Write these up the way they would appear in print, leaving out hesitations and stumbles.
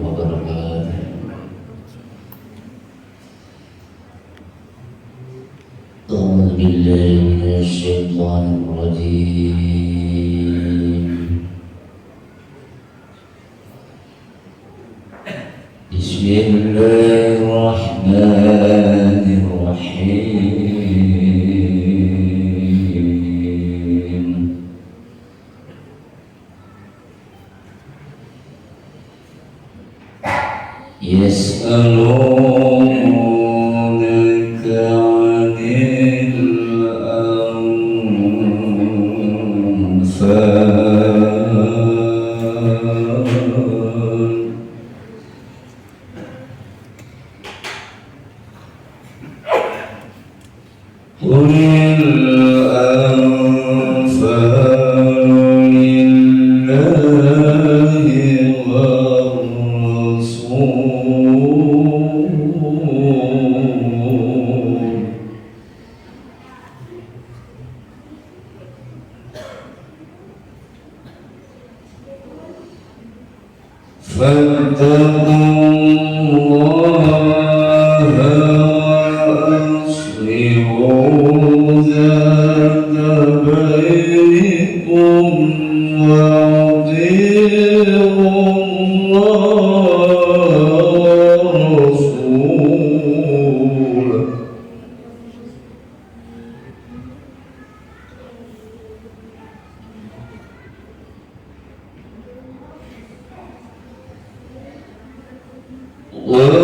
وبركاته. أعوذ بالله من الشيطان الرجيم. بسم الله الرحمن الرحيم. يسألونك عن الأنفال قل الأنفال لله والرسول فاتقوا الله وأصلحوا ذات بينكم وأطيعوا الله ورسوله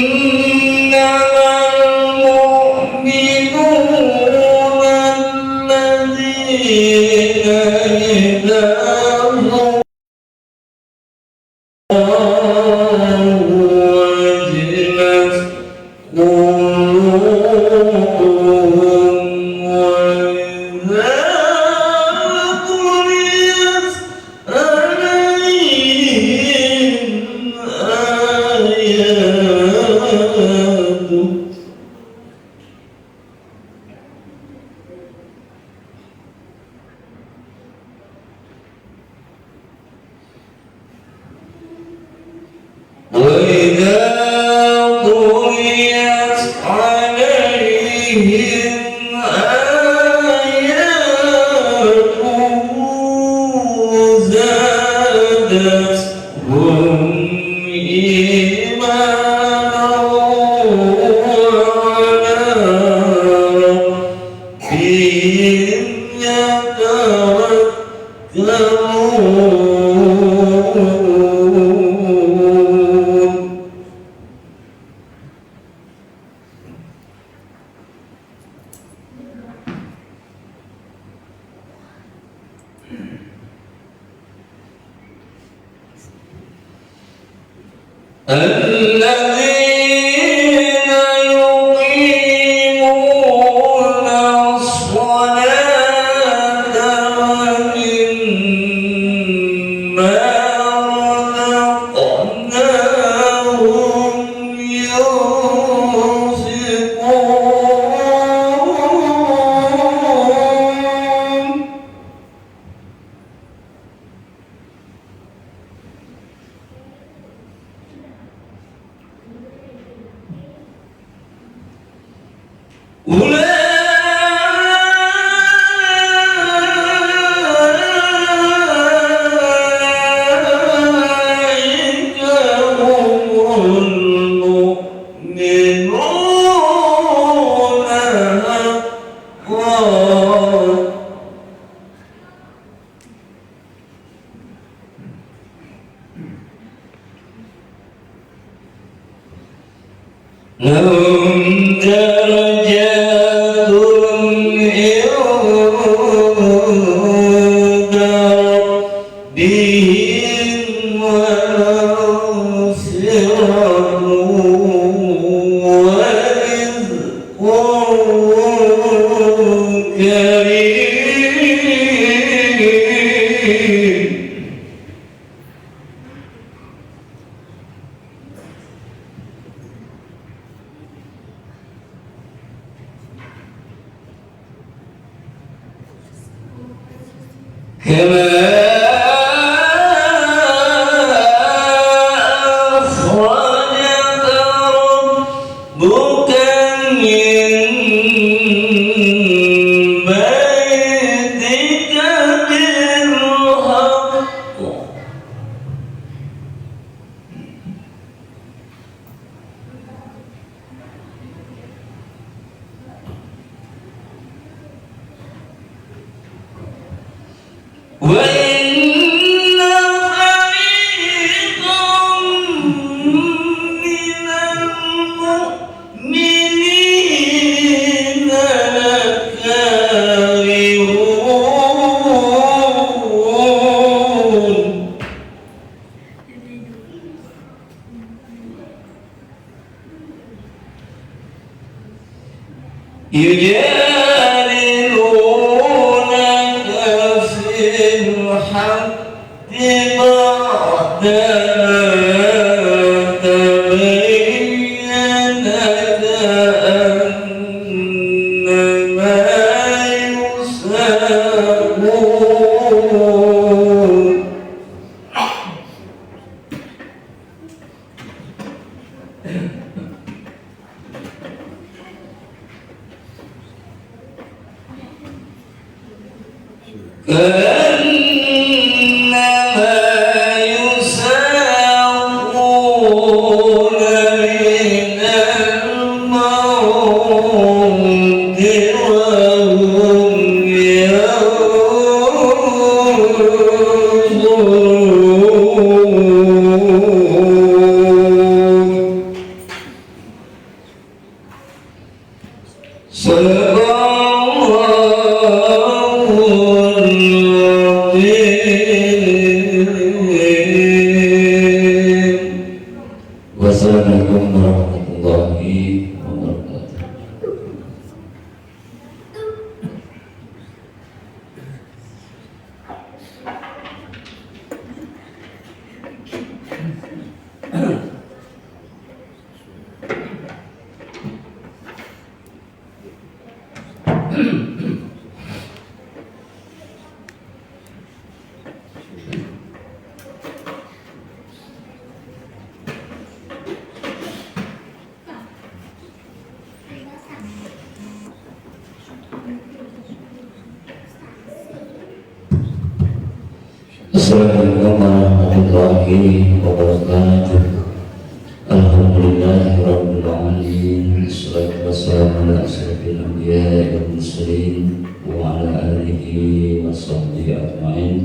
إنما المؤمنون الذين إذا وجلت قلوبهم وإذا تليت عليهم آياته وإذا تليت عليهم آياته زادتهم إيمانا وعلى ربهم يتوكلون. الذين يقيمون الصلاة ومما رزقناهم ينفقون. أولئك هم المؤمنون حقا. لهم درجات كريم كما أخرجك ربك من بيتك بالحق وإن فريقا من المؤمنين لكارهون يجادلونك في الحق بعدما تبين كأنما يساقون كأنما يساقون إلى الموت وهم ينظرون صدق Wassalamualaikum warahmatullahi wabarakatuh. Assalamualaikum warahmatullahi wabarakatuh. Alhamdulillahirabbil alamin. Wassalatu wassalamu ala asyrofil anbiya'i wal mursalin wa ala alihi wa sahbihi ajma'in.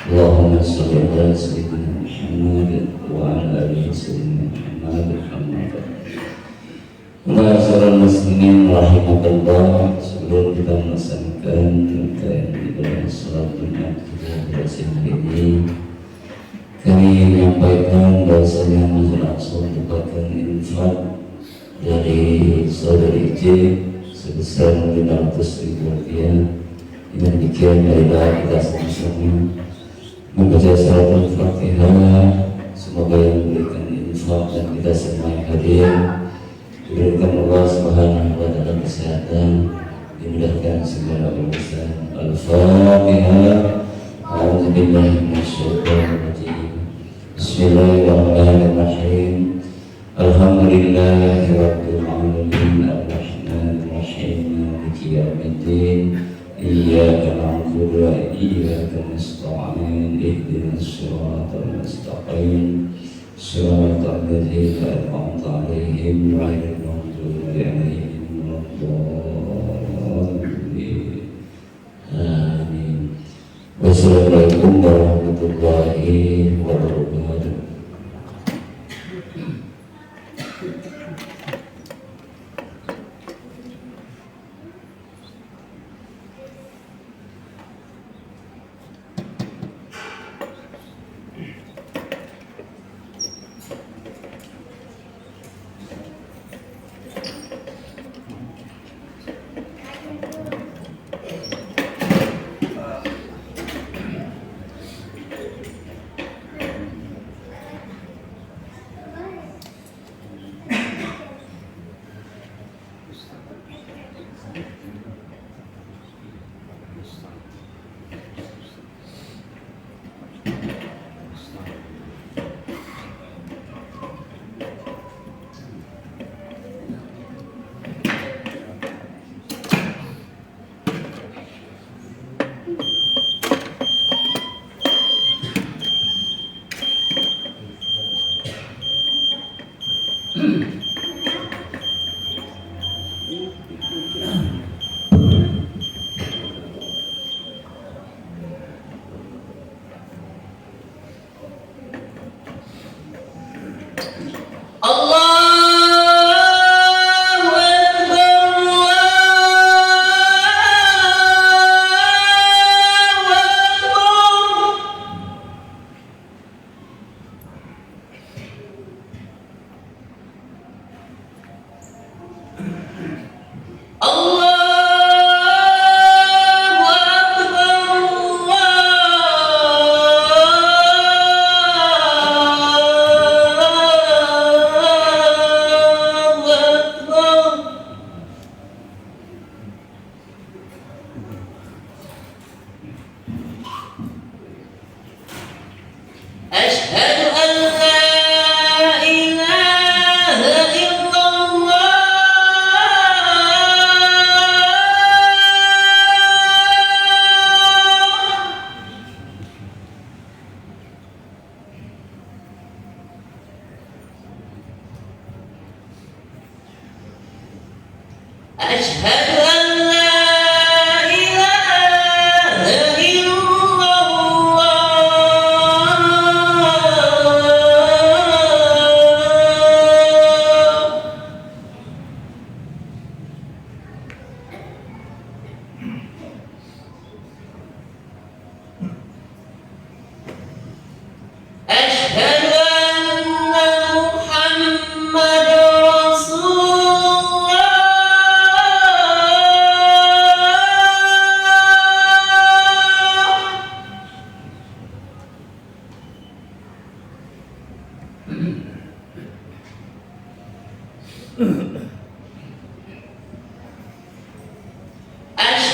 Allahumma shalli ala sayyidina Muhammad wa ala alihi sayyidina Muhammad. Ma'asyiral muslimin rahimakallah. Sebelum kita melaksanakan rangkaian ibadah salat Jumat ini, kami menyampaikan bahwasanya Masjid Al-Aqsa merupakan infak dari saudari J sebesar 500.000 rupiah. Dengan demikian marilah kita sama-sama membaca surat Al-Fatihah. Semoga yang memberikan infak dan kita semua yang hadir diberikan Allah Subhanahu wa taala kesehatan, dimudahkan segala urusan. Al-Fatihah. A'udzubillahi minasyaitonir rajim. Bismillahirrahmanirrahim. Alhamdulillahirabbil alamin. Arrahmanir rahim. Maliki yaumiddin. Iyyaka na'budu wa iyyaka nasta'in. Ihdinas siratal mustaqim. Shiratal ladzina an'amta 'alaihim ghairil maghdubi 'alaihim waladdallin. Amin. Wassalamualaikum warahmatullahi wabarakatuh.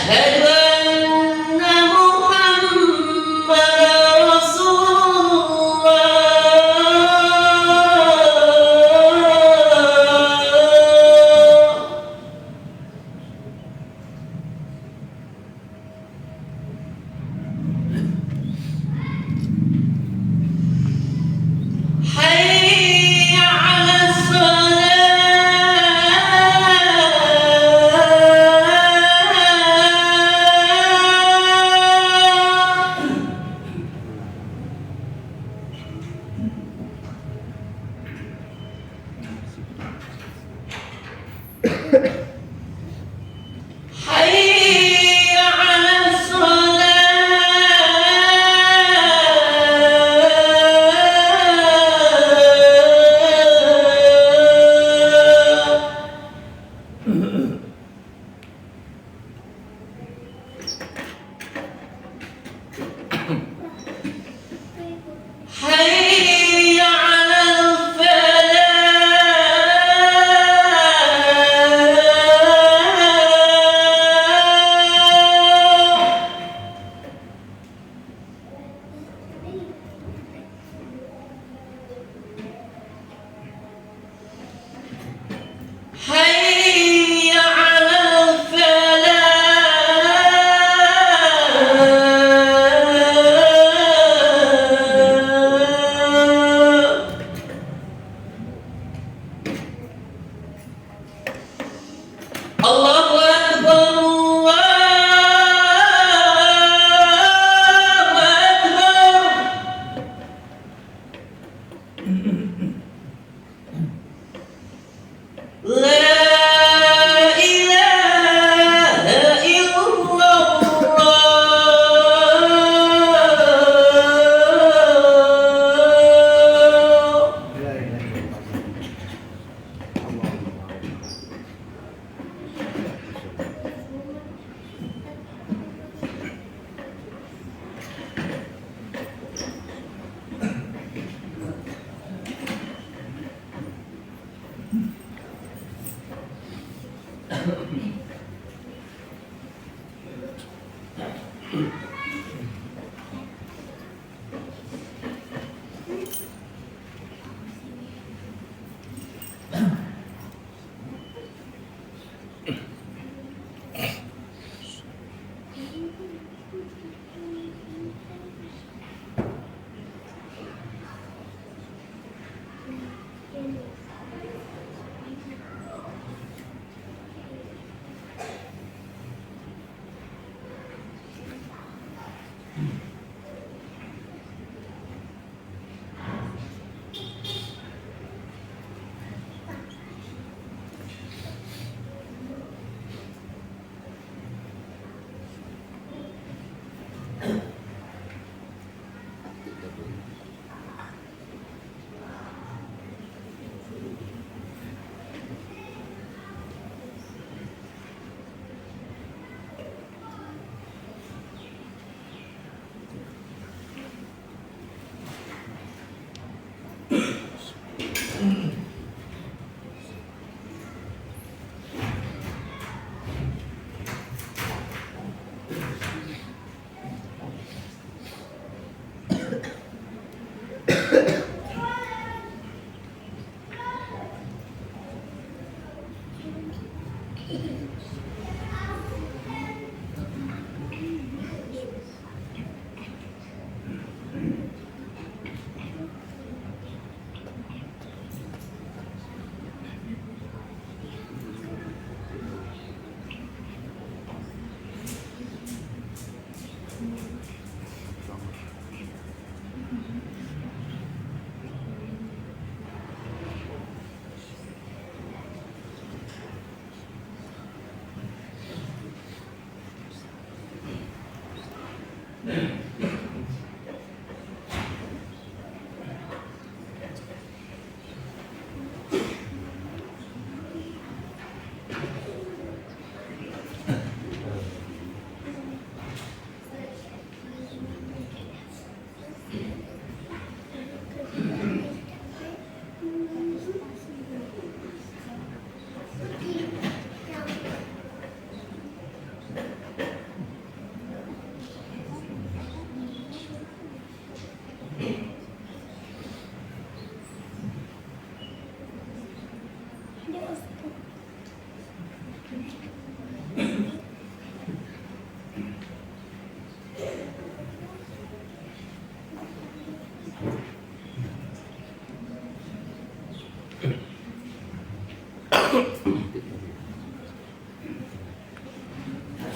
أشهد أن محمدا رسول الله. حي على حي على حي على الفلاح. حي على الفلاح. الله أكبر الله أكبر. لا إله إلا الله.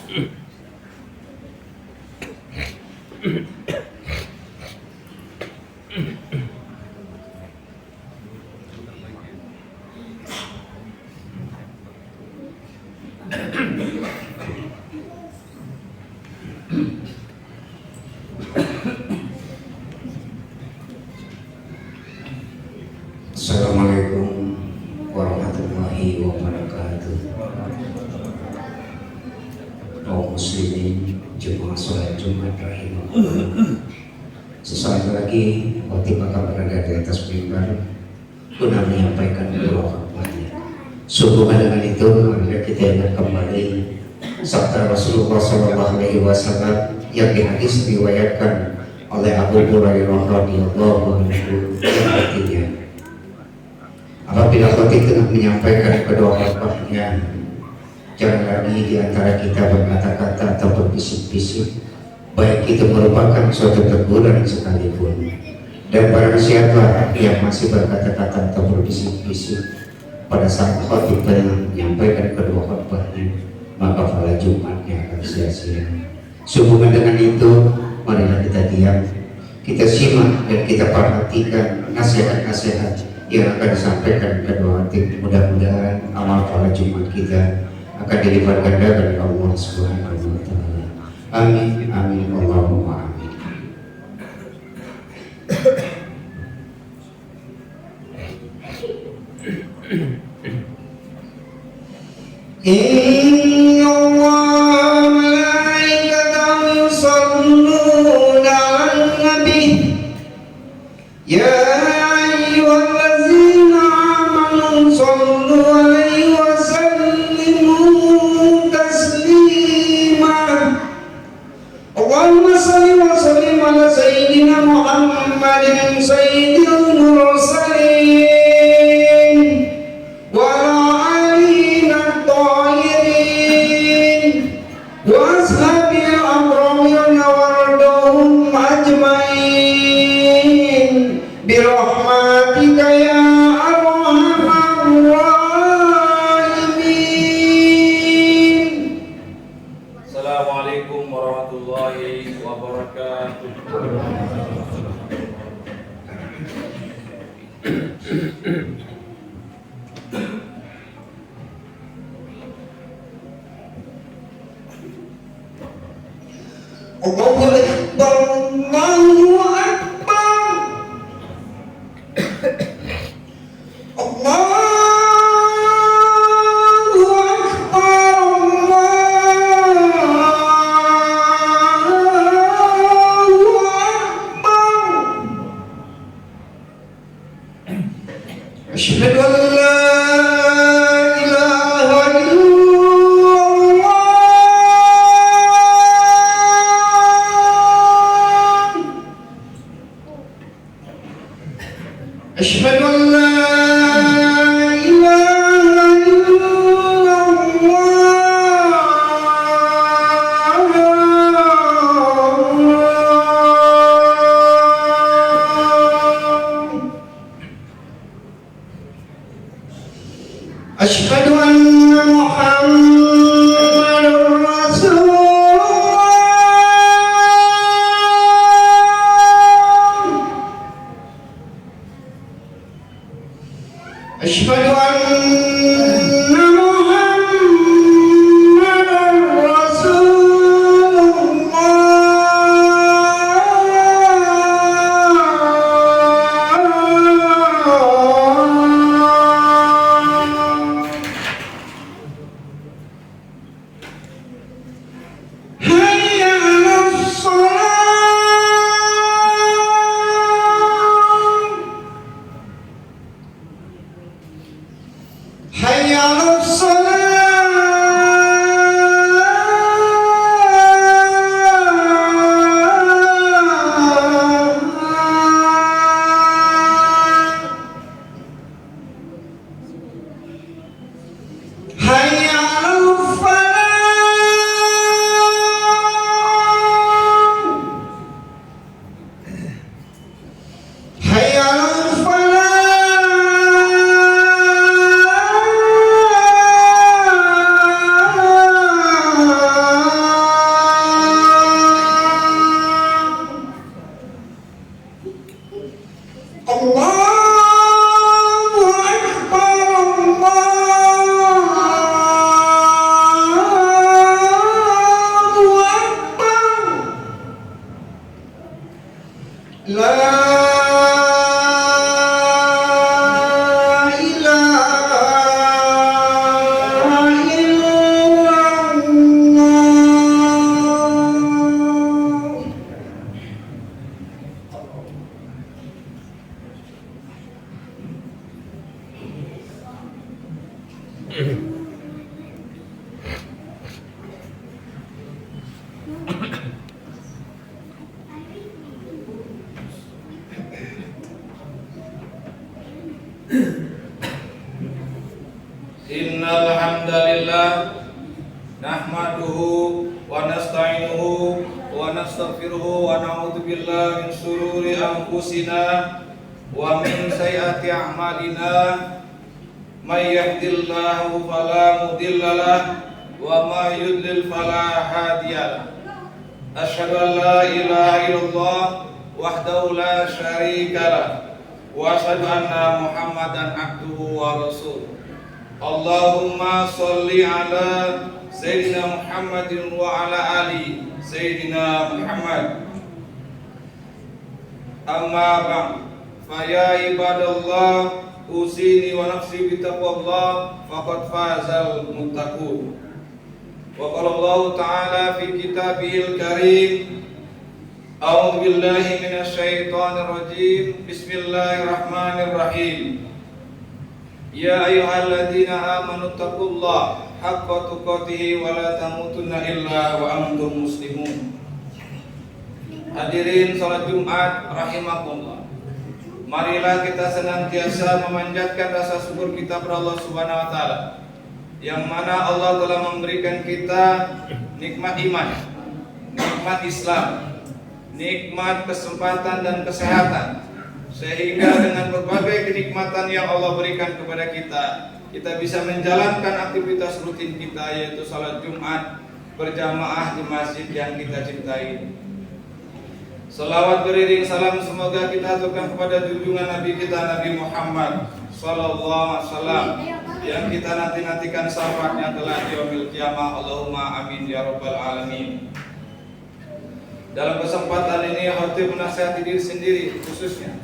Assalamualaikum warahmatullahi wabarakatuh. Kaum muslimin jemaah sholat Jumat rahimahullah. Sesaat lagi khotib akan berada di atas mimbar guna menyampaikan doa khutbahnya. Sehubungan dengan itu, marilah kita ingat kembali sabda Rasulullah SAW yang di hadis diriwayatkan oleh Abu Hurairah radhiyallahu anhu yang artinya, apabila khotib tengah menyampaikan kedua khutbahnya, jangan lagi di antara kita berkata-kata atau berbisik-bisik, baik itu merupakan suatu teguran sekalipun. Dan barang siapa yang masih berkata-kata atau berbisik-bisik pada saat khotib tengah menyampaikan kedua khutbahnya, maka pahala Jumatnya akan sia-sia. Sehubungan dengan itu, marilah kita diam, kita simak dan kita perhatikan nasihat-nasihat yang akan disampaikan kedua khotib. Mudah-mudahan amal pahala Jumat kita akan dilipat gandakan oleh Allah Subhanahu wa taala. Amin amin Allahumma amin. Inna Allah malaikatahu yusalluna 'alan nabi ya ayyuhallazina amanu sallu 'alaihi wa sallimu taslima. Allahumma salli wa sallim ala sayyidina Muhammadin sayyidil mursalin wa ala alihi at-tahirin wa ashabil amrin wardahum ajmain bi rahmatika ya arhamar rahimin. Assalamualaikum warahmatullahi wabarakatuh. Allahu Akbar, Allahu Akbar, Allahu Akbar, Allahu Akbar. Asyhadu an la ilaha illallah Innal hamdalillah nahmaduhu wa nasta'inuhu wa nastaghfiruhu wa na'udzu billahi min shururi anfusina wa min sayyiati a'malina may yahdihillahu fala mudilla lahu wa may yudlil fala hadiya lahu. Asyhadu an la ilaha illallah wahdahu la syarika lahu wa asyhadu anna Muhammadan abduhu wa rasuluh. Allahumma sholli ala Sayyidina Muhammadin wa ala ali Sayyidina Muhammad. Amma ba'd, fa ya ibadallah usini wa nafsi bi taqwallah faqad fazal muttaqun. Wa qala Allah ta'ala fi kitabihil karim, a'udzu billahi minasy syaithanir rajim. Bismillahirrahmanirrahim. Ya ayyuhalladzina amanu taqullaha haqqa tuqatih wa la tamutunna illa wa antum muslimun. Hadirin salat Jumat rahimakumullah. Marilah kita senantiasa memanjatkan rasa syukur kita kepada Allah Subhanahu wa taala, yang mana Allah telah memberikan kita nikmat iman, nikmat Islam, nikmat kesempatan dan kesehatan, sehingga dengan berbagai kenikmatan yang Allah berikan kepada kita bisa menjalankan aktivitas rutin kita, yaitu salat Jumat berjamaah di masjid yang kita cintai. Salawat beriring salam semoga kita aturkan kepada junjungan Nabi kita Nabi Muhammad sallallahu alaihi wasallam, yang kita nanti-nantikan syafaatnya kelak di yaumil qiyamah. Allahumma amin ya rabbal alamin. Dalam kesempatan ini khatib menasihati diri sendiri, khususnya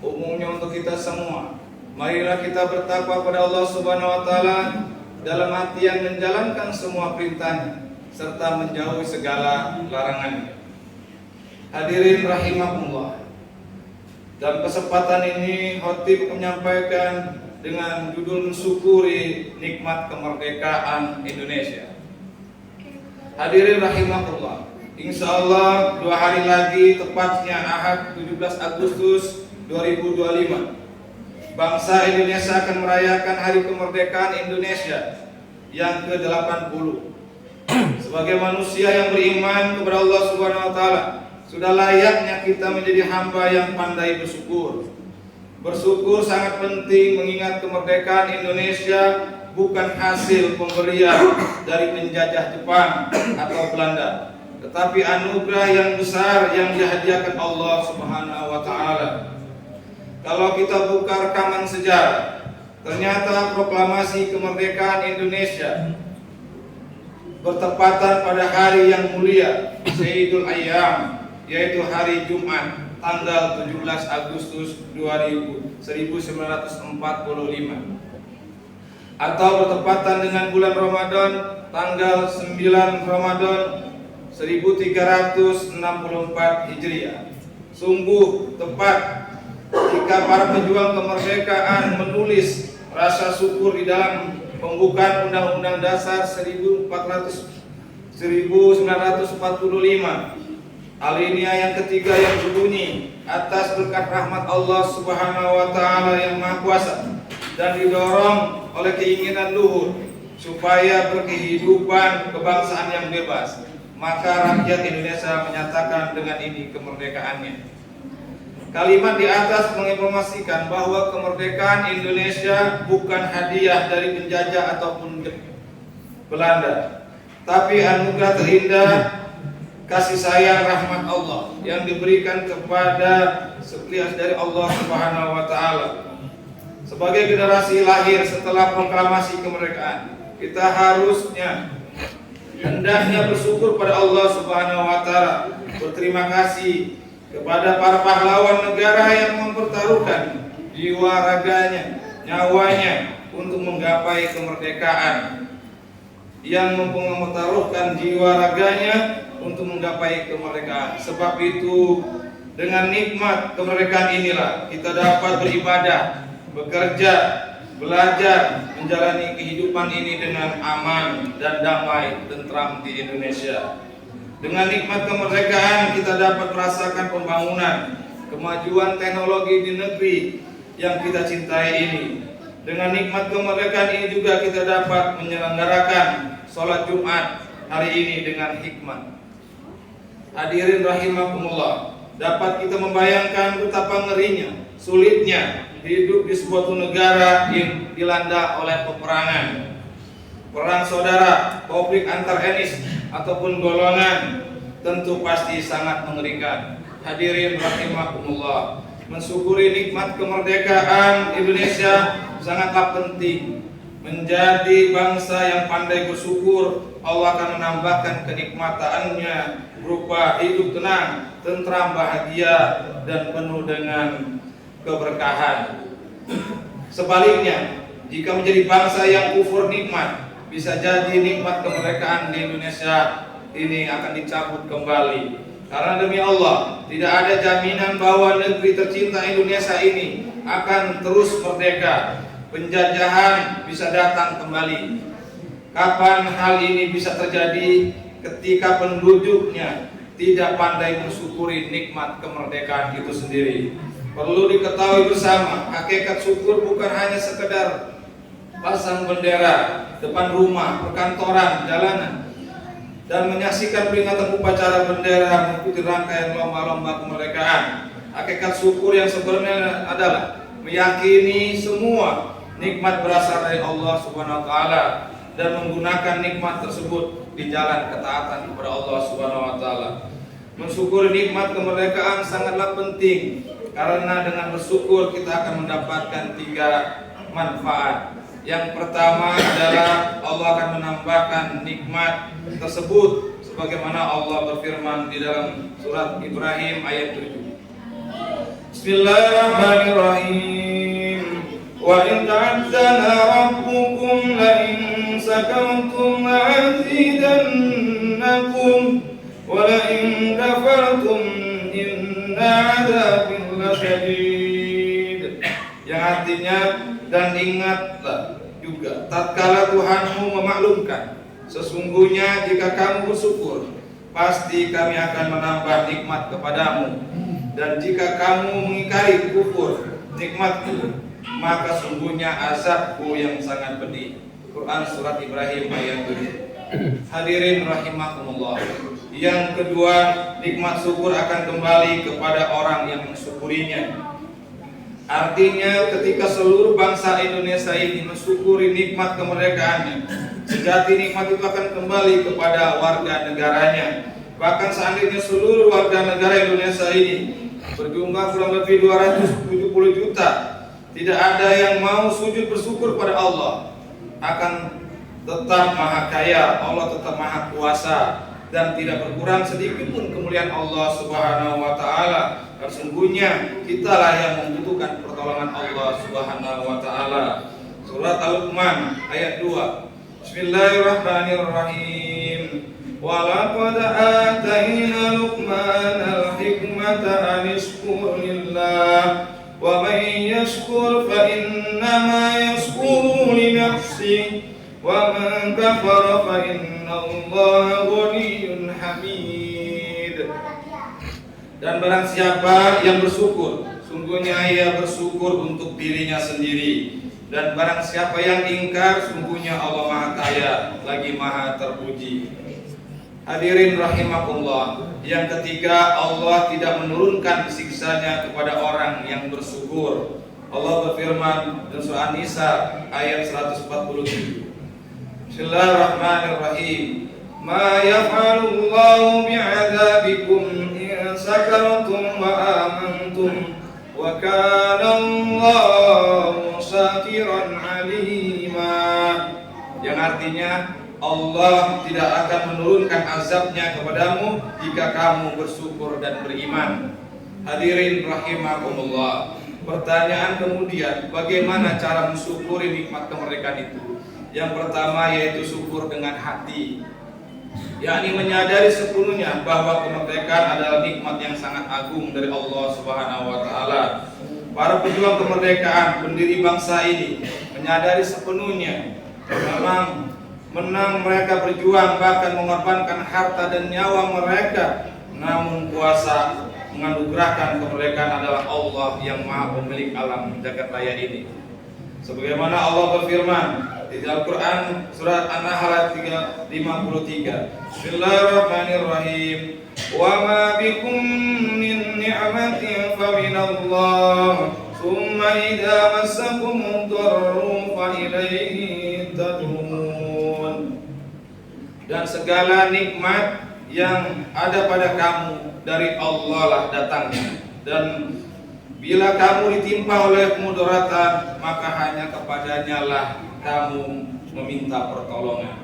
umumnya untuk kita semua. Marilah kita bertakwa pada Allah Subhanahu wa taala dalam artian menjalankan semua perintahnya serta menjauhi segala larangannya. Hadirin rahimakumullah. Dalam kesempatan ini khatib menyampaikan dengan judul mensyukuri nikmat kemerdekaan Indonesia. Hadirin rahimakumullah. Insyaallah 2 hari lagi, tepatnya Ahad 17 Agustus 2025, bangsa Indonesia akan merayakan Hari Kemerdekaan Indonesia yang ke-80. Sebagai manusia yang beriman kepada Allah Subhanahu wa taala, sudah layaknya kita menjadi hamba yang pandai bersyukur. Bersyukur sangat penting, mengingat kemerdekaan Indonesia bukan hasil pemberian dari penjajah Jepang atau Belanda, tetapi anugerah yang besar yang dihadiahkan Allah Subhanahu wa taala. Kalau kita buka rekaman sejarah, ternyata proklamasi kemerdekaan Indonesia bertepatan pada hari yang mulia Sayyidul Ayyam, yaitu hari Jumat tanggal 17 Agustus 1945, atau bertepatan dengan bulan Ramadan tanggal 9 Ramadan 1364 Hijriah. Sungguh tepat jika para pejuang kemerdekaan menulis rasa syukur di dalam pembukaan Undang-Undang Dasar 1945. Alinea yang ketiga yang berbunyi, atas berkat rahmat Allah Subhanahu wa taala yang Maha Kuasa dan didorong oleh keinginan luhur supaya berkehidupan kebangsaan yang bebas, maka rakyat Indonesia menyatakan dengan ini kemerdekaannya. Kalimat di atas menginformasikan bahwa kemerdekaan Indonesia bukan hadiah dari penjajah ataupun Belanda, tapi anugerah terindah kasih sayang rahmat Allah yang diberikan kepada setiap dari Allah Subhanahu wa taala. Sebagai generasi lahir setelah proklamasi kemerdekaan, kita harusnya hendaknya bersyukur pada Allah Subhanahu wa taala, berterima kasih kepada para pahlawan negara yang mempertaruhkan jiwa raganya, nyawanya untuk menggapai kemerdekaan, yang mempertaruhkan jiwa raganya untuk menggapai kemerdekaan. Sebab itu, dengan nikmat kemerdekaan inilah kita dapat beribadah, bekerja, belajar, menjalani kehidupan ini dengan aman dan damai, tentram di Indonesia. Dengan nikmat kemerdekaan kita dapat merasakan pembangunan, kemajuan teknologi di negeri yang kita cintai ini. Dengan nikmat kemerdekaan ini juga kita dapat menyelenggarakan sholat Jumat hari ini dengan hikmat. Hadirin rahimakumullah, dapat kita membayangkan betapa ngerinya, sulitnya hidup di sebuah negara yang dilanda oleh peperangan, perang saudara, konflik antar etnis ataupun golongan, tentu pasti sangat mengerikan. Hadirin rahimakumullah, mensyukuri nikmat kemerdekaan Indonesia sangatlah penting. Menjadi bangsa yang pandai bersyukur, Allah akan menambahkan kenikmatannya berupa hidup tenang, tentram, bahagia, dan penuh dengan keberkahan. Sebaliknya, jika menjadi bangsa yang kufur nikmat, bisa jadi nikmat kemerdekaan di Indonesia ini akan dicabut kembali. Karena demi Allah, tidak ada jaminan bahwa negeri tercinta Indonesia ini akan terus merdeka. Penjajahan bisa datang kembali. Kapan hal ini bisa terjadi? Ketika penduduknya tidak pandai mensyukuri nikmat kemerdekaan itu sendiri. Perlu diketahui bersama, hakikat syukur bukan hanya sekedar pasang bendera depan rumah, perkantoran, jalanan, dan menyaksikan peringatan upacara bendera mengikuti rangkaian lomba-lomba kemerdekaan. Hakikat syukur yang sebenarnya adalah meyakini semua nikmat berasal dari Allah Subhanahu wa taala dan menggunakan nikmat tersebut di jalan ketaatan kepada Allah Subhanahu wa taala. Mensyukuri nikmat kemerdekaan sangatlah penting karena dengan bersyukur kita akan mendapatkan 3 manfaat. Yang pertama adalah Allah akan menambahkan nikmat tersebut sebagaimana Allah berfirman di dalam surat Ibrahim ayat 7. Bismillahirrahmanirrahim. Wa in ta'azzana rabbukum la in sakartum la'azidannakum wa la in kafartum inna 'adzabi lasyadid. Yang artinya, dan ingatlah juga tatkala Tuhanmu memaklumkan, sesungguhnya jika kamu bersyukur pasti kami akan menambah nikmat kepadamu, dan jika kamu mengingkari kufur nikmatku maka sungguhnya azabku yang sangat pedih. Quran surat Ibrahim ayat 7. Hadirin rahimakumullah, yang kedua, nikmat syukur akan kembali kepada orang yang mensyukurinya. Artinya ketika seluruh bangsa Indonesia ini mensyukuri nikmat kemerdekaannya, sejati nikmat itu akan kembali kepada warga negaranya. Bahkan seandainya seluruh warga negara Indonesia ini berjumlah kurang lebih 270 juta, tidak ada yang mau sujud bersyukur pada Allah, akan tetap maha kaya, Allah tetap maha kuasa, dan tidak berkurang sedikit pun kemuliaan Allah Subhanahu wa taala. Sesungguhnya kitalah yang membutuhkan pertolongan Allah Subhanahu wa taala. Surat Al-Luqman ayat 2. Bismillahirrahmanirrahim. Wa laqad atayna Luqmanal hikmata an yashkur lillah wa man yashkur fa innama yashkuru li nafsihi wa man kafara fa innallaha ghaniyyun hamid. Dan barang siapa yang bersyukur, sungguhnya ia bersyukur untuk dirinya sendiri. Dan barang siapa yang ingkar, sungguhnya Allah maha kaya lagi maha terpuji. Hadirin rahimakumullah, yang ketiga, Allah tidak menurunkan siksanya kepada orang yang bersyukur. Allah berfirman dalam surah An-Nisa ayat 147. Bismillahirrahmanirrahim. Ma yaf'alullahu bi'adzabikum in sakartum wa amantum wa kana Allahu syakiran alima. Yang artinya, Allah tidak akan menurunkan azabnya kepadamu jika kamu bersyukur dan beriman. Hadirin rahimakumullah, pertanyaan kemudian, bagaimana cara mensyukuri nikmat kemerdekaan itu? Yang pertama yaitu syukur dengan hati, yakni menyadari sepenuhnya bahwa kemerdekaan adalah nikmat yang sangat agung dari Allah Subhanahu wa taala. Para pejuang kemerdekaan, pendiri bangsa ini menyadari sepenuhnya memang menang mereka berjuang bahkan mengorbankan harta dan nyawa mereka, namun kuasa menganugerahkan kemerdekaan adalah Allah yang Maha Pemilik alam jagat raya ini. Sebagaimana Allah berfirman di Al-Quran surat An-Nahl ayat 53, Bismillahirrahmanirrahim, wa ma bikum min ni'matin fa minallah, summa idza massakumud darru fa ilaihi tad'un. Dan segala nikmat yang ada pada kamu dari Allah lah datangnya, dan bila kamu ditimpa oleh kemudaratan, maka hanya kepadanya lah kamu meminta pertolongan.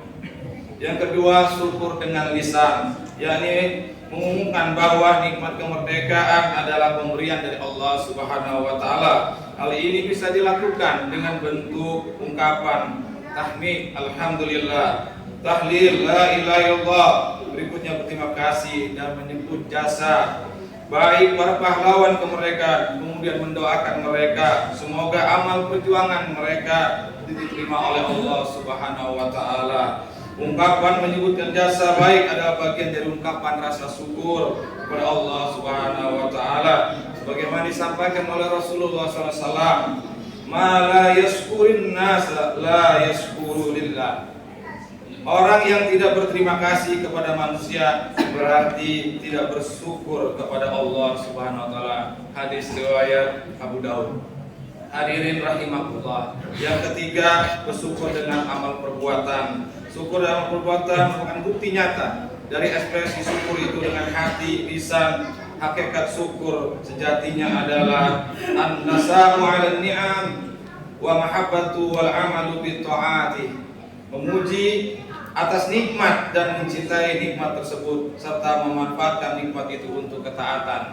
Yang kedua, syukur dengan lisan, yakni mengumumkan bahwa nikmat kemerdekaan adalah pemberian dari Allah Subhanahu wa taala. Hal ini bisa dilakukan dengan bentuk ungkapan tahmid, alhamdulillah, tahlil, la ilaha illallah, berikutnya berterima kasih dan menyebut jasa baik para pahlawan kemerdekaan, kemudian mendoakan mereka semoga amal perjuangan mereka diterima oleh Allah Subhanahu wa taala. Ungkapan menyebutkan jasa baik adalah bagian dari ungkapan rasa syukur kepada Allah Subhanahu wa taala, sebagaimana disampaikan oleh Rasulullah SAW, ma la yashkurin nasa la yashkuru lillah. Orang yang tidak berterima kasih kepada manusia berarti tidak bersyukur kepada Allah Subhanahu wa taala. Hadis riwayat Abu Daud. Hadirin rahimakumullah. Yang ketiga, bersyukur dengan amal perbuatan. Syukur dengan perbuatan merupakan bukti nyata dari ekspresi syukur itu dengan hati, lisan. Hakikat syukur sejatinya adalah an-nasamu 'ala ni'am wa mahabbatu wal 'amalu bi ta'ati. Memuji atas nikmat dan mencintai nikmat tersebut serta memanfaatkan nikmat itu untuk ketaatan.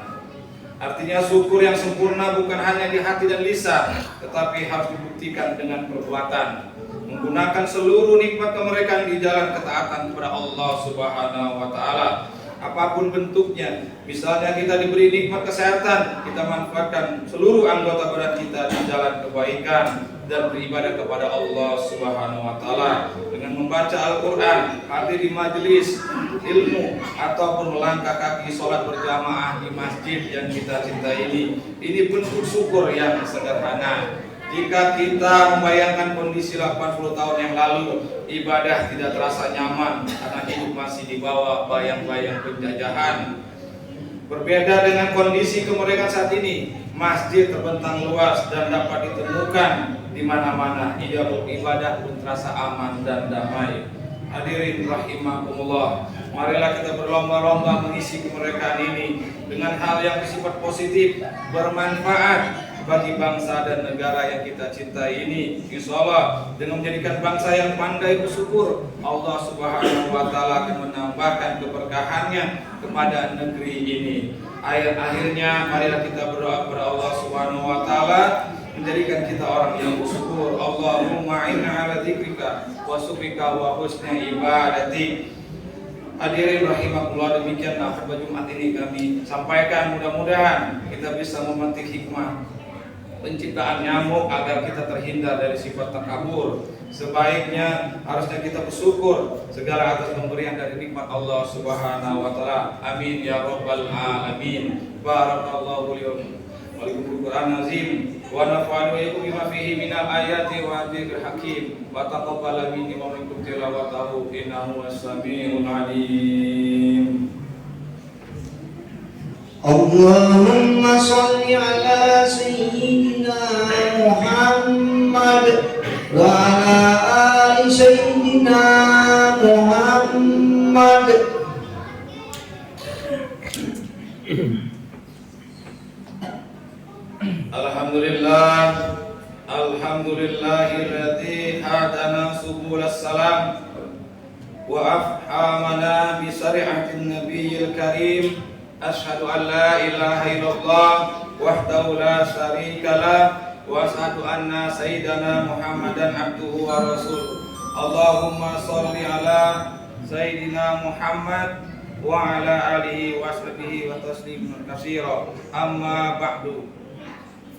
Artinya syukur yang sempurna bukan hanya di hati dan lisan, tetapi harus dibuktikan dengan perbuatan, menggunakan seluruh nikmat kemerdekaan di jalan ketaatan kepada Allah Subhanahu wa taala. Apapun bentuknya, misalnya kita diberi nikmat kesehatan, kita manfaatkan seluruh anggota badan kita di jalan kebaikan dan beribadah kepada Allah Subhanahu wa taala dengan membaca Al-Qur'an, hadir di majelis ilmu ataupun melangkah kaki salat berjamaah di masjid yang kita cintai ini. Ini bentuk syukur yang sederhana. Jika kita membayangkan kondisi 80 tahun yang lalu, ibadah tidak terasa nyaman karena hidup masih di bawah bayang-bayang penjajahan. Berbeda dengan kondisi kemerdekaan saat ini, masjid terbentang luas dan dapat ditemukan di mana-mana. Ibadah pun terasa aman dan damai. Hadirin rahimakumullah, marilah kita berlomba-lomba mengisi kemerdekaan ini dengan hal yang bersifat positif, bermanfaat bagi bangsa dan negara yang kita cintai ini. Insyaallah dengan menjadikan bangsa yang pandai bersyukur, Allah Subhanahu wa taala akan menambahkan keberkahannya kepada negeri ini. Akhirnya marilah kita berdoa kepada Allah Subhanahu wa taala menjadikan kita orang yang bersyukur. Allahumma inna ala dzikrika wa syukrika wa husni ibadati. Hadirin rahimakumullah, demikianlah khutbah Jumat ini kami sampaikan. Mudah-mudahan kita bisa memetik hikmah penciptaan nyamuk agar kita terhindar dari sifat takabur. Sebaiknya harusnya kita bersyukur segala atas pemberian dari nikmat Allah Subhanahu wa taala. Amin ya rabbal alamin. Barakallahu likum Qur'an azim wa nafa'ani wa yakum bima fihi minal ayati wa dzikril hakim wa taqabbal minni wa minkum tilawatahu innahu was-sami'ul alim. Allahumma sholli ala sayyidina Muhammad wa ala ali sayyidina Muhammad. Alhamdulillah, alhamdulillahilladzi hadana subulas salam wa afhamana bi syari'atin nabiyil karim. Asyhadu an la ilaha illallah wahdahu la syarikalah wa asyhadu anna sayyidana Muhammadan abduhu wa rasuluh. Allahumma sholli ala sayyidina Muhammad wa ala alihi wa sahbihi wa tasliman katsira. Amma ba'du.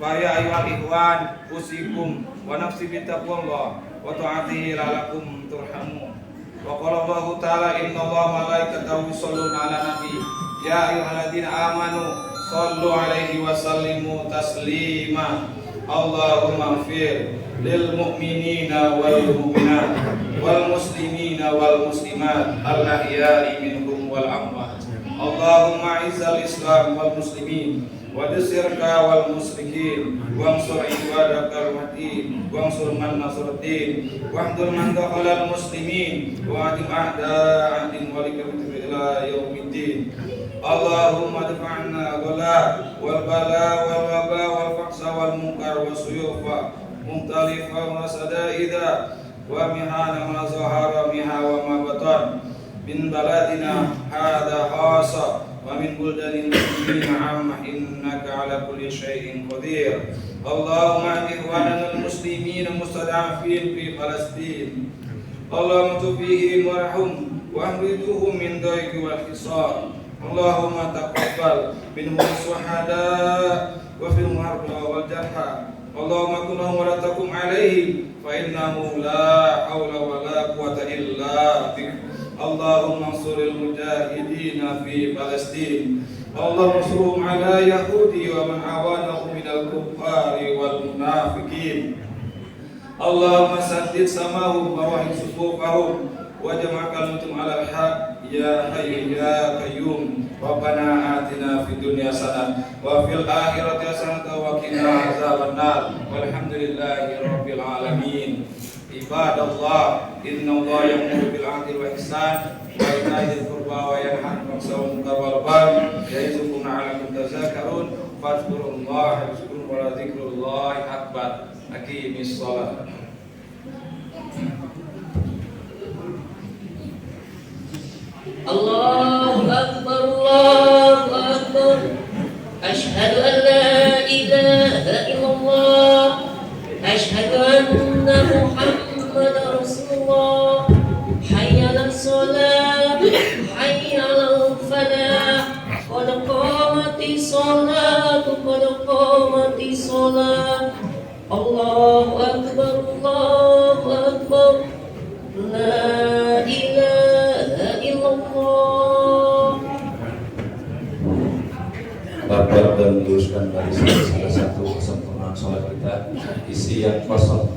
Fa ya ayyuhal ikhwan, usikum wa nafsi bi taqwallah wa ta'atihi la'allakum turhamun. Wa qala Allahu ta'ala innallaha malaikatahu yusholluna 'alan nabi ya ayyuhalladzina amanu shallu 'alaihi wa sallimu taslima. Allahumma ighfir lil mu'minina wal mu'minat wal muslimina wal muslimat al ahya'i minhum wal amwat. Allahumma izzal islam wal muslimin wa disirka wal musyrikin wansur ibadakal mutin wansur man nasruddin wahdur man dakhalal muslimin wa adim a'da'in walikam ila yaumiddin. Allahumma dafa'na ghala wal bala wal waba wal fahsha wal munkar wa suyufa mumtalifa wa sadaida wa mihana ma zahara miha wa ma batan min baladina hadha khasa wa min buldanil muslimin 'amma innaka 'ala kulli syai'in qadir. Allahumma ikhwanana al-muslimin mustada'afin fi Palestin. Allahumma tufihim warhum wa ahrijuhum min dayqi wal hisar. Allahumma taqabbal minhum as-suhada wa fil marda wal jarha. Allahumma kun lahum wa la takum 'alaihim fa innahu la haula wa la quwwata illa bik. Allahumma ansuril mujahidina fi Palestin. Allahumma ansurhum ala yahudi wa man awanahum minal kuffari wal munafiqin. Allahumma saddid samahum wa wahid sufufahum wa jama'kal mutum ala al-haq ya hayyu ya qayyum. Rabbana atina fid dunya hasanah wa fil akhirati hasanah wa qina azabannar. Walhamdulillahi rabbil alamin. Ibadallah, innallaha ya'muru bil 'adli wal ihsan wa ita'i dzil qurba wa yanha 'anil fahsya'i wal munkari wal baghi ya'izukum la'allakum tadhakkarun. Fadhkurullaha yazkurkum wa la dzikrullahi akbar. Aqimis shalah. Allahu akbar, Allahu akbar. Asyhadu an la ilaha illallah. Asyhadu anna Muhammadar Rasulullah. Hayya 'alas shalah, hayya 'alal falah. Qad qamatis shalatu, qad qamatis shalah. Allahu akbar, Allahu akbar. La ilaha illallah. Bapak dan luruskan barisan salah satu kesempurnaan sholat kita isi yang kosong.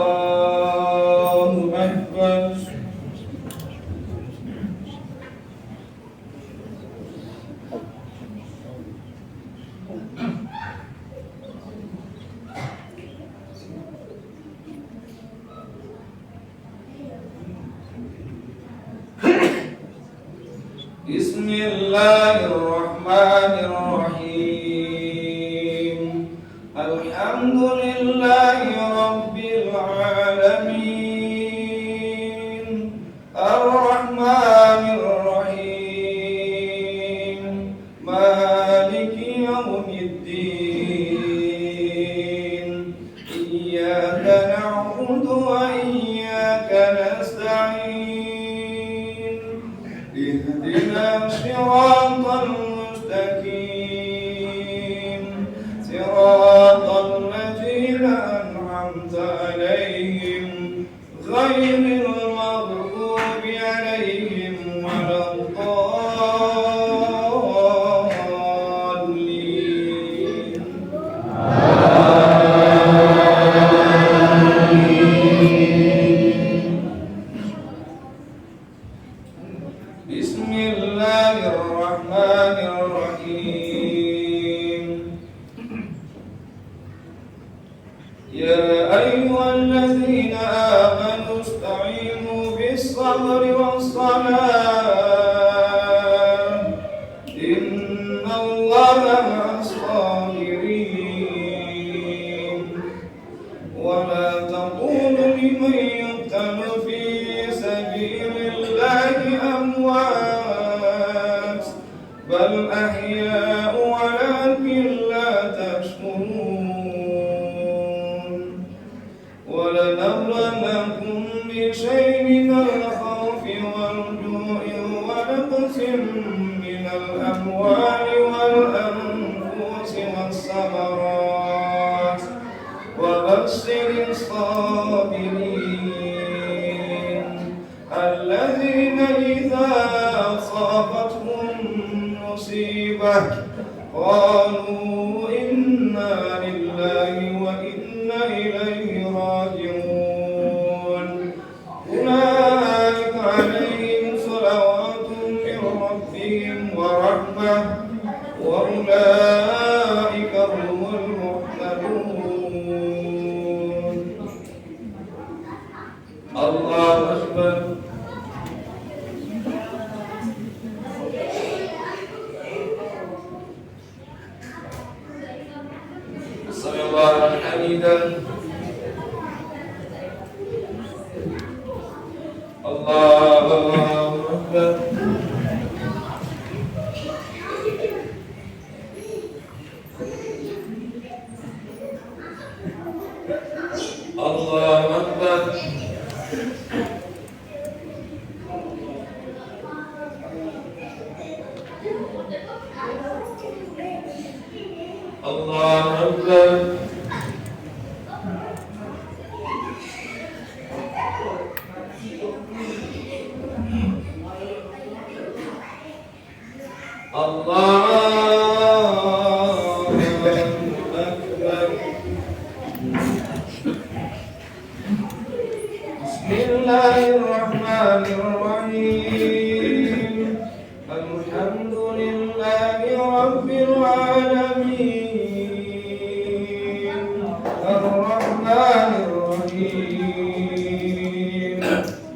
Allahu akbar. Bismillahirrahmanirrahim. Alhamdulillahi rabbil alamin. Ar-Rahmanir Rahim. Maliki yaumiddin. Iyyaka na'budu wa iyyaka nasta'in. Ihdinas siratal mustaqim. Siratal ladzina an'amta 'alaihim ghairil maghdubi 'alaihim waladdallin. Bismillahirrahmanirrahim. Ya ayyuhalladzina amanu ista'inu bis-sabri was-salah. Innallaha ma'as-sabirin. Wa la taqulu liman yuqtalu fi sabilillahi amwat bal ahya'u walakin la tashkurun. Wa lanabluwannakum الذين إذا أصابتهم مصيبة قالوا إنا لله وإنا إليه راجعون أولئك عليهم صلوات من ربهم ورحمة وأولئك هم المهتدون. الله أكبر. سمع الله لمن حمده. الله أكبر. الله أكبر. الله أكبر. الله أكبر. بسم الله الرحمن الرحيم. الحمد لله رب العالمين الرحمن الرحيم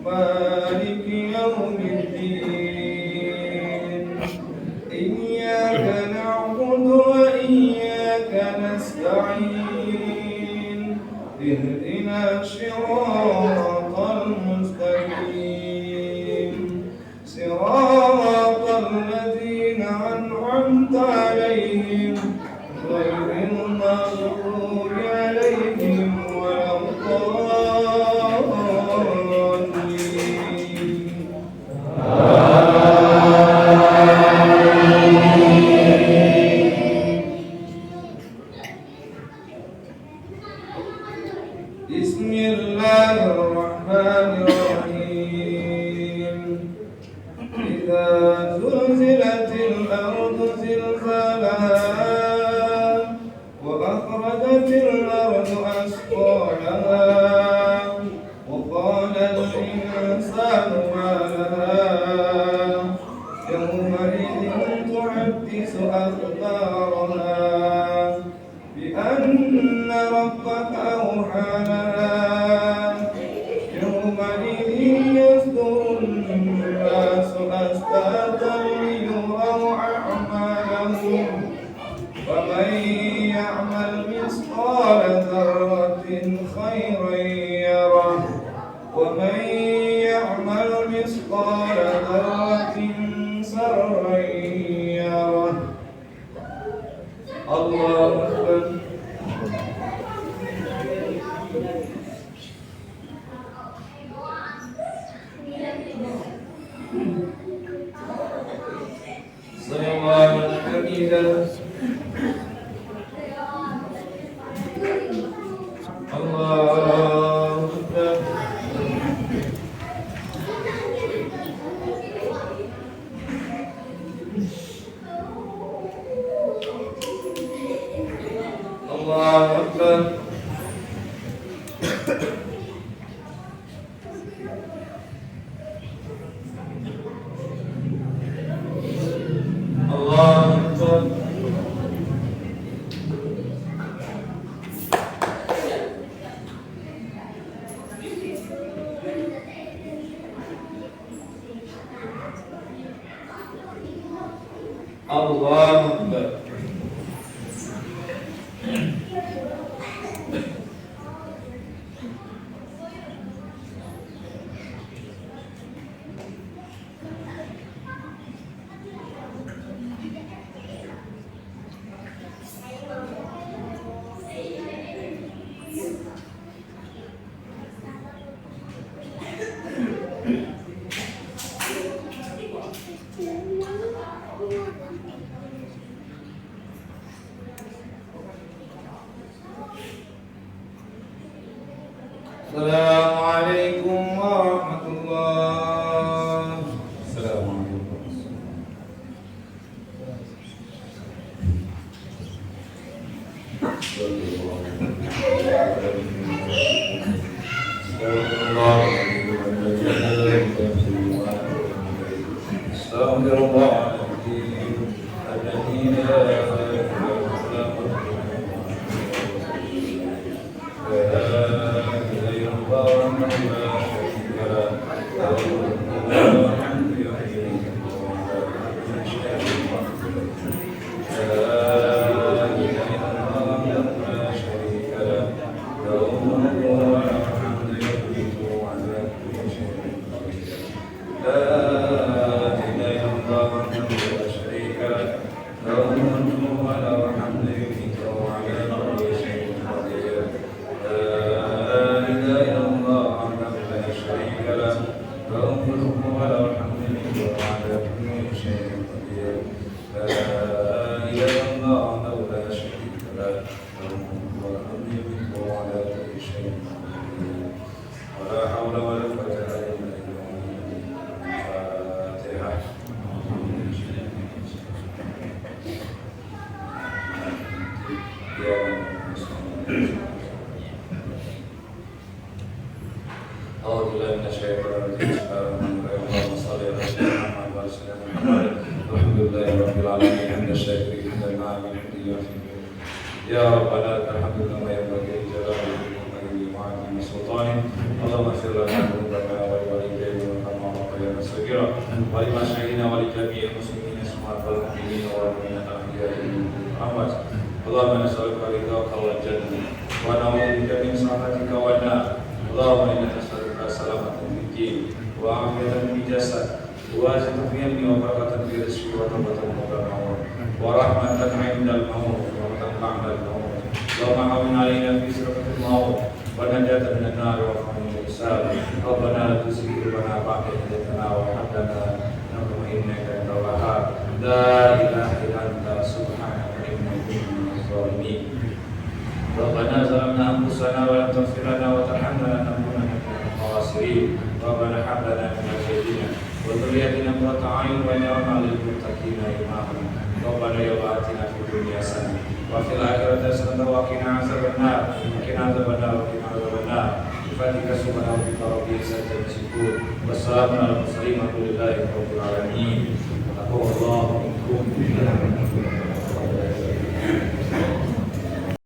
مالك يوم الدين إياك نعبد وإياك نستعين اهدنا الصراط المستقيم صراط الذين أنعمت عليهم غير المغضوب عليهم ولا الضالين. بسم الله الرحمن الرحيم. إذا زلزلت الأرض زلزالها وأخرجت الأرض أثقالها وقال الإنسان ما لها يومئذ تحدث أخبارها بأن ربك أوحى لها يومئذ يصدر الناس أشتاتا ليروا أعمالهم فمن يعمل مثقال ذرة خيرا يره ومن يعمل مثقال ذرة شرا يره. الله أكبر. سمع الله لمن حمده. الله أكبر. الله أكبر. الله أكبر. الله أكبر. Ya Rabbana alhamdulillah ya bagi jalali wa ta'ala sultani Allahumma ighfir lana dhunubana wa li walidayna wa rabbayana saghira wa li masyayikhina wa li jami'il muslimin wal mu'minin wal mu'minat ahya'i minhum amwat Allahumma nas'aluka ridhaka wal jannah wa na'udzubika min sakhatika wan nar Allahumma inna nas'aluka salamatan fid din wa afiyatan fil jasad wa zikran wa barakatan fil rizqi wa tawbatan wa rahmatan 'indal maut بعد الموت اللهم هون علينا في سرقة الموت ونجاة من النار وفهم الحساب ربنا لا تزغ قلوبنا بعد إذ هديتنا وهب لنا من لدنك إنك أنت الوهاب لا إله إلا أنت سبحانك إنا كنا من الظالمين ربنا ظلمنا أنفسنا ولم تغفر لنا وترحمنا لنكونن من الخاسرين ربنا هب لنا من أزواجنا وذريتنا قرة أعين واجعلنا للمتقين إماما ربنا يا الله آتنا في الدنيا حسنة وفي الآخرة حسنة وقنا عذاب النار وقنا عذاب النار وقنا عذاب النار بفضلك سبحان ربك رب العزة عما يصفون والسلام على المرسلين والحمد لله رب العالمين.